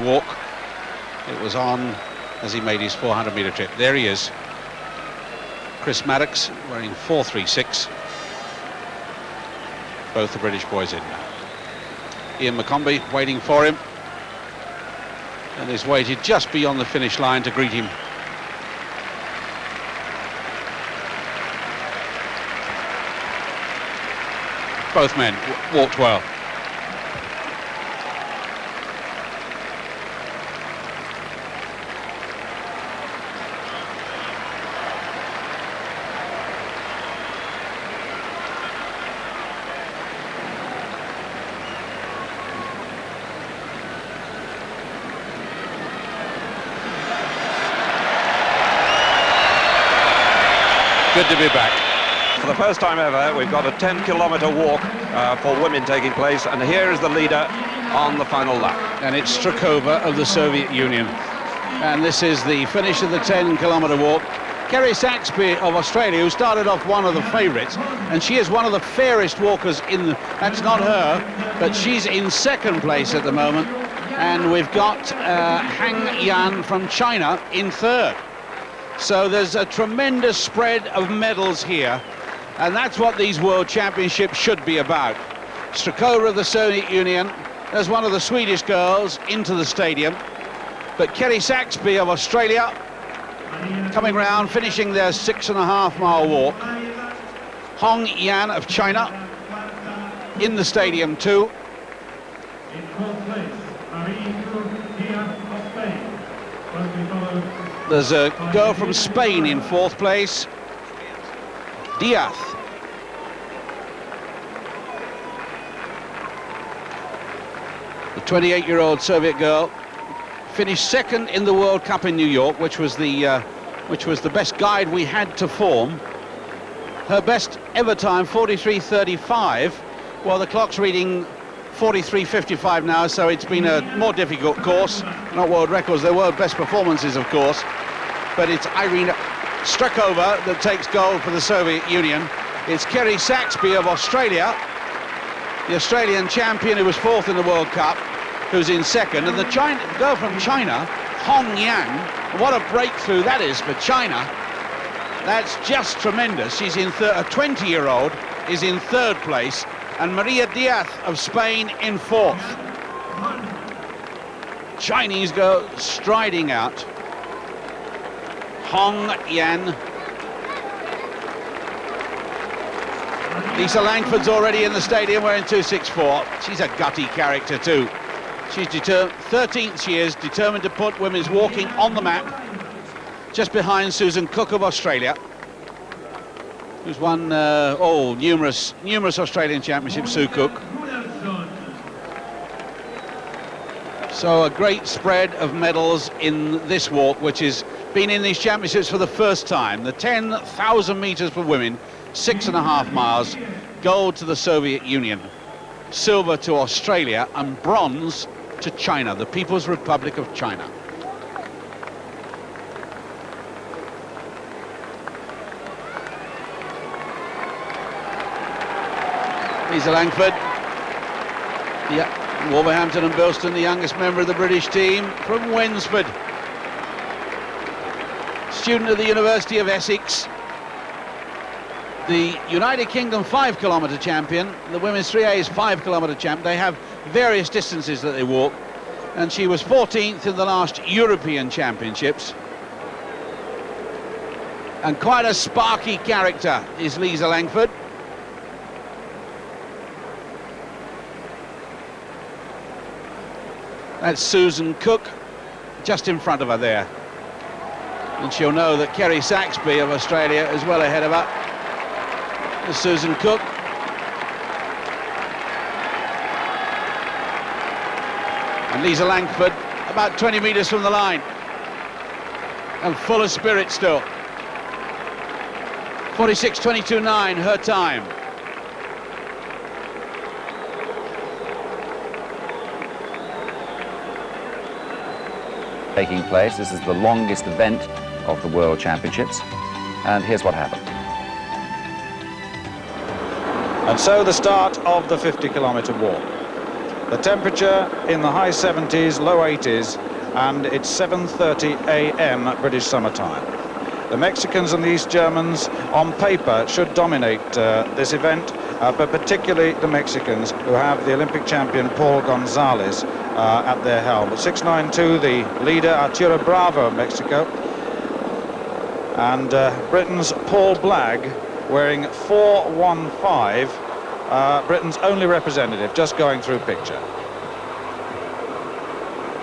walk. It was on as he made his 400-metre trip. There he is. Chris Maddox wearing 4.36. Both the British boys in now. Ian McCombie waiting for him, and is waited just beyond the finish line to greet him. Both men walked well. Good to be back. For the first time ever, we've got a 10-kilometre walk for women taking place, and here is the leader on the final lap. And it's Strakova of the Soviet Union. And this is the finish of the 10-kilometre walk. Kerry Saxby of Australia, who started off one of the favourites, and she is one of the fairest walkers in the... That's not her, but she's in second place at the moment. And we've got Hang Yan from China in third. So there's a tremendous spread of medals here, and that's what these World Championships should be about. Strakova of the Soviet Union, there's one of the Swedish girls into the stadium, but Kerry Saxby of Australia coming round, finishing their 6.5-mile walk. Hong Yan of China in the stadium too. There's a girl from Spain in fourth place, Diaz. The 28-year-old Soviet girl finished second in the World Cup in New York, which was the best guide we had to form. Her best ever time, 43.35. Well, the clock's reading 43.55 now, so it's been a more difficult course. Not world records, they're world best performances, of course. But it's Irina Strakova that takes gold for the Soviet Union. It's Kerry Saxby of Australia, the Australian champion who was fourth in the World Cup, who's in second. And the girl from China, Hong Yan, what a breakthrough that is for China. That's just tremendous. She's in third. A 20-year-old is in third place, and Maria Diaz of Spain in fourth. Chinese girl striding out. Hong Yan. Lisa Langford's already in the stadium wearing 2.64. She's a gutty character too. She's 13th she is, determined to put women's walking on the map, just behind Susan Cook of Australia, who's won numerous Australian championships, Sue Cook. So a great spread of medals in this walk, which has been in these championships for the first time. The 10,000 metres for women, 6.5 miles, gold to the Soviet Union, silver to Australia, and bronze to China, the People's Republic of China. Lisa Langford, Wolverhampton and Bilston, the youngest member of the British team from Wensford. Student of the University of Essex. The United Kingdom 5-kilometre champion, the women's 3A's 5-kilometre champ. They have various distances that they walk, and she was 14th in the last European Championships. And quite a sparky character is Lisa Langford. That's Susan Cook just in front of her there. And she'll know that Kerry Saxby of Australia is well ahead of her. There's Susan Cook. And Lisa Langford about 20 metres from the line. And full of spirit still. 46.22.9, her time. Taking place. This is the longest event of the World Championships, and here's what happened. And so the start of the 50-kilometre walk. The temperature in the high 70s, low 80s, and it's 7:30 a.m. British summertime. The Mexicans and the East Germans, on paper, should dominate this event, but particularly the Mexicans, who have the Olympic champion Paul Gonzalez at their helm. At 6:92, the leader, Arturo Bravo of Mexico, and Britain's Paul Blagg, wearing 4:15, Britain's only representative, just going through picture.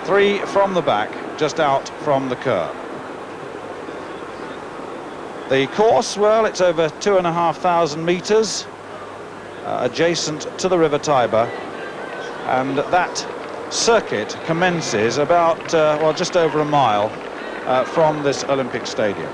3 from the back, just out from the curve. The course, well, it's over 2,500 meters, adjacent to the River Tiber, and that circuit commences about, well, just over a mile from this Olympic Stadium.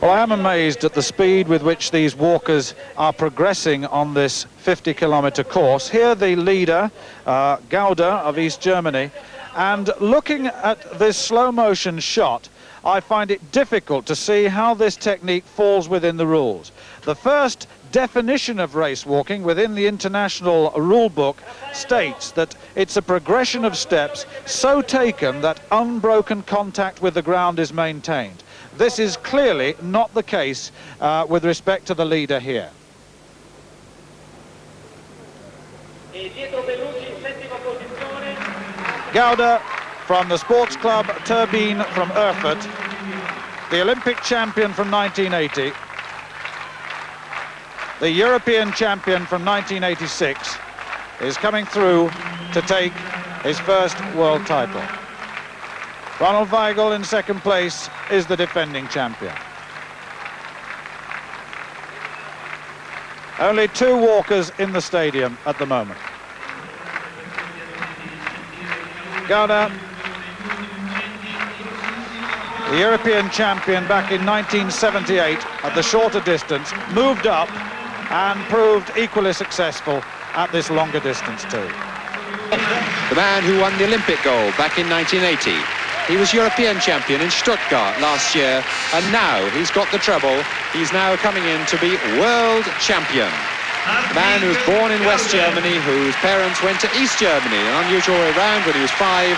Well, I am amazed at the speed with which these walkers are progressing on this 50-kilometer course. Here the leader, Gauda of East Germany, and looking at this slow-motion shot, I find it difficult to see how this technique falls within the rules. The first definition of race walking within the international rule book states that it's a progression of steps so taken that unbroken contact with the ground is maintained. This is clearly not the case with respect to the leader here. Gauda from the Sports Club Turbine from Erfurt, the Olympic champion from 1980, the European champion from 1986, is coming through to take his first world title. Ronald Weigel in second place is the defending champion. Only 2 walkers in the stadium at the moment. Gauda, the European champion back in 1978 at the shorter distance, moved up and proved equally successful at this longer distance too. The man who won the Olympic gold back in 1980. He was European champion in Stuttgart last year, and now he's got the treble. He's now coming in to be world champion. The man who was born in West Germany, whose parents went to East Germany, an unusual way round, when he was 5,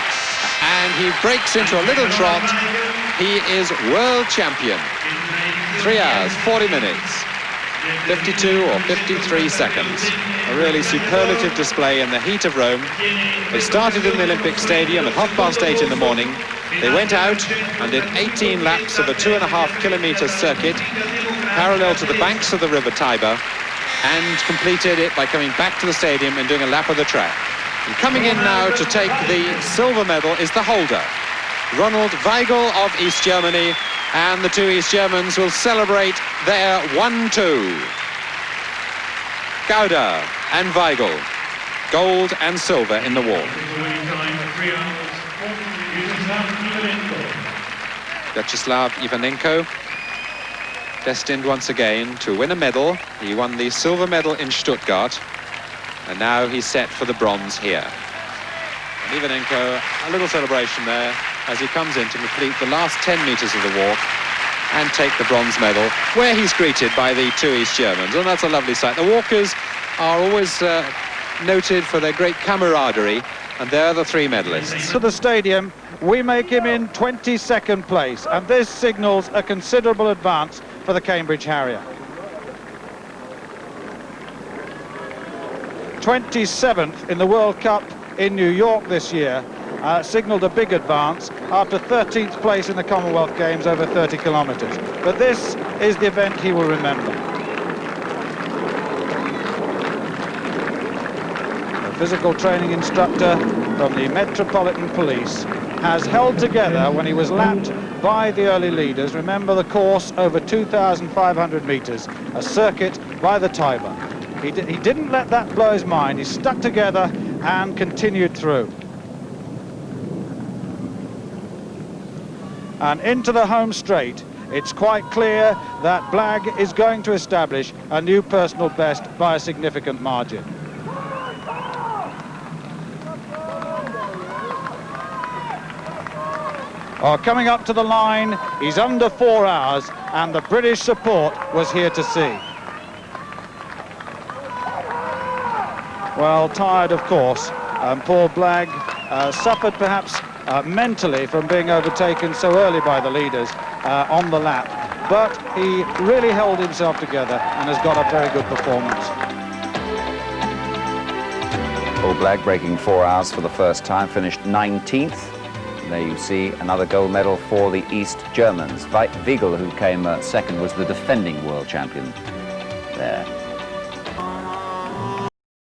and he breaks into a little trot. He is world champion. 3 hours, 40 minutes, 52 or 53 seconds. A really superlative display in the heat of Rome. They started in the Olympic Stadium at 8:30 in the morning. They went out and did 18 laps of a 2.5-kilometer circuit parallel to the banks of the River Tiber, and completed it by coming back to the stadium and doing a lap of the track. And coming in now to take the silver medal is the holder, Ronald Weigel of East Germany, and the 2 East Germans will celebrate their 1-2. Gauda and Weigel, gold and silver in the walk. Vyacheslav Ivanenko, destined once again to win a medal. He won the silver medal in Stuttgart, and now he's set for the bronze here. And Ivanenko, a little celebration there as he comes in to complete the last 10 meters of the walk and take the bronze medal, where he's greeted by the 2 East Germans, and that's a lovely sight. The walkers are always noted for their great camaraderie, and they're the 3 medalists. To the stadium, we make him in 22nd place, and this signals a considerable advance for the Cambridge Harrier. 27th in the World Cup in New York this year, signalled a big advance after 13th place in the Commonwealth Games over 30 kilometres. But this is the event he will remember. The physical training instructor from the Metropolitan Police has held together when he was lapped by the early leaders. Remember the course over 2,500 metres, a circuit by the Tiber. He didn't let that blow his mind. He stuck together and continued through. And into the home straight, it's quite clear that Blagg is going to establish a new personal best by a significant margin. Coming up to the line, he's under 4 hours, and the British support was here to see. Well, tired, of course. Paul Blagg suffered perhaps mentally from being overtaken so early by the leaders on the lap, but he really held himself together and has got a very good performance. Paul Blagg breaking 4 hours for the first time, finished 19th. There you see another gold medal for the East Germans. Wiegel, who came second, was the defending world champion there.